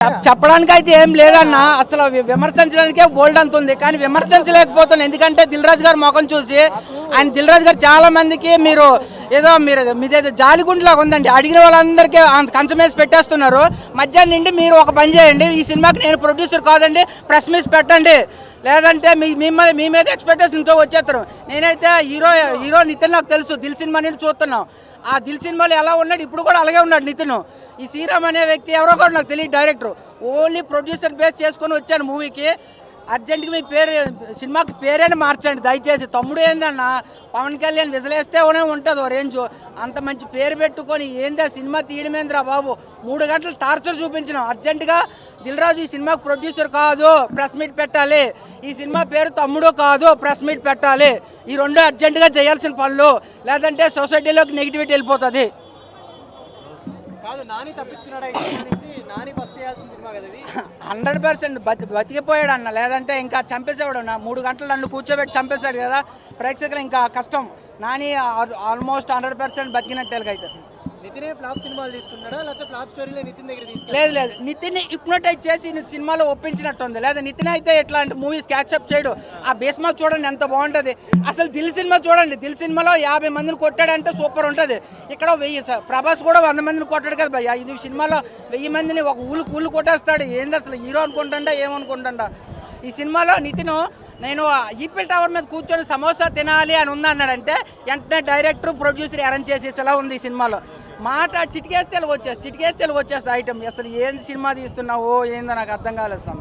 చెప్పడానికి అయితే ఏం లేదన్న, అసలు విమర్శించడానికే బోల్డ్ అంత ఉంది, కానీ విమర్శించలేకపోతున్నాను. ఎందుకంటే దిల్ రాజు గారు ముఖం చూసి, ఆయన దిల్ రాజు గారు చాలా మందికి మీరు మీదేదో జాలిగుండ్లాగా ఉందండి. అడిగిన వాళ్ళందరికీ కంచమేసి పెట్టేస్తున్నారు. మధ్యాహ్నం నుండి మీరు ఒక పని చేయండి, ఈ సినిమాకి నేను ప్రొడ్యూసర్ కాదండి, ప్రెస్ మీట్ పెట్టండి, లేదంటే మీ మీద ఎక్స్పెక్టేషన్తో వచ్చేస్తారు. నేనైతే హీరో నితిన్ నాకు తెలుసు, దిల్ సినిమా నుండి చూస్తున్నాం. ఆ దిల్ సినిమాలో ఎలా ఉన్నాడు ఇప్పుడు కూడా అలాగే ఉన్నాడు నితిన్. ఈ శ్రీరామ్ అనే వ్యక్తి ఎవరో కూడా నాకు తెలియదు, డైరెక్టర్. ఓన్లీ ప్రొడ్యూసర్ బేస్ చేసుకొని వచ్చాను మూవీకి. అర్జెంట్గా మీ పేరు సినిమాకి పేరేనే మార్చండి దయచేసి. తమ్ముడు ఏందన్న, పవన్ కళ్యాణ్ విజలేస్తే ఉంటుంది ఓ రేంజు, అంత మంచి పేరు పెట్టుకొని ఏందా సినిమా తీయడమేంద్రా బాబు. 3 గంటలు టార్చర్ చూపించినాం. అర్జెంటుగా దిల్ రాజు ఈ సినిమాకి ప్రొడ్యూసర్ కాదు, ప్రెస్ మీట్ పెట్టాలి. ఈ సినిమా పేరు తమ్ముడు కాదు, ప్రెస్ మీట్ పెట్టాలి. ఈ 2 అర్జెంటుగా చేయాల్సిన పనులు, లేదంటే సొసైటీలోకి నెగిటివిటీ వెళ్ళిపోతుంది. 100% బతికిపోయాడు అన్న, లేదంటే ఇంకా చంపేసేవాడు అన్న. 3 గంటలు నన్ను కూర్చోబెట్టి చంపేశాడు కదా, ప్రేక్షకులు ఇంకా కష్టం. నాని ఆల్మోస్ట్ 100% బతికినట్టు అయితే. నితినే ఫ్లాప్ సినిమాలు తీసుకున్నాడా, లేకపోతే ఫ్లాప్ స్టోరీలో నితిన్ దగ్గర తీసుకున్నాడా? లేదు, నితిన్ హిప్నోటైజ్ చేసి సినిమాలో ఒప్పించినట్టుంది. లేదా నితిన్ అయితే ఇట్లాంటి మూవీస్ యాక్సెప్ట్ చేయడు. ఆ భీష్మ చూడండి ఎంత బాగుంటుంది. అసలు దిల్ సినిమా చూడండి, దిల్ సినిమాలో 50 మందిని కొట్టాడంటే సూపర్ ఉంటుంది. ఇక్కడ 1000 ప్రభాస్ కూడా 100 మందిని కొట్టాడు కదా భయ్య. ఇది సినిమాలో 1000 మందిని ఒక ఊళ్ళు కొట్టేస్తాడు. ఏంది అసలు హీరో అనుకుంటాడా ఏమనుకుంటాడా. ఈ సినిమాలో నితిన్ నేను ఈఫిల్ టవర్ మీద కూర్చొని సమోసా తినాలి అని ఉందన్నాడంటే వెంటనే డైరెక్టర్ ప్రొడ్యూసర్ అరేంజ్ చేసేసేలా ఉంది ఈ సినిమాలో. మాట చిటికేస్తే వచ్చేస్తుంది ఐటమ్. అసలు ఏం సినిమా తీస్తున్నావో ఏందో నాకు అర్థం కాలేదు.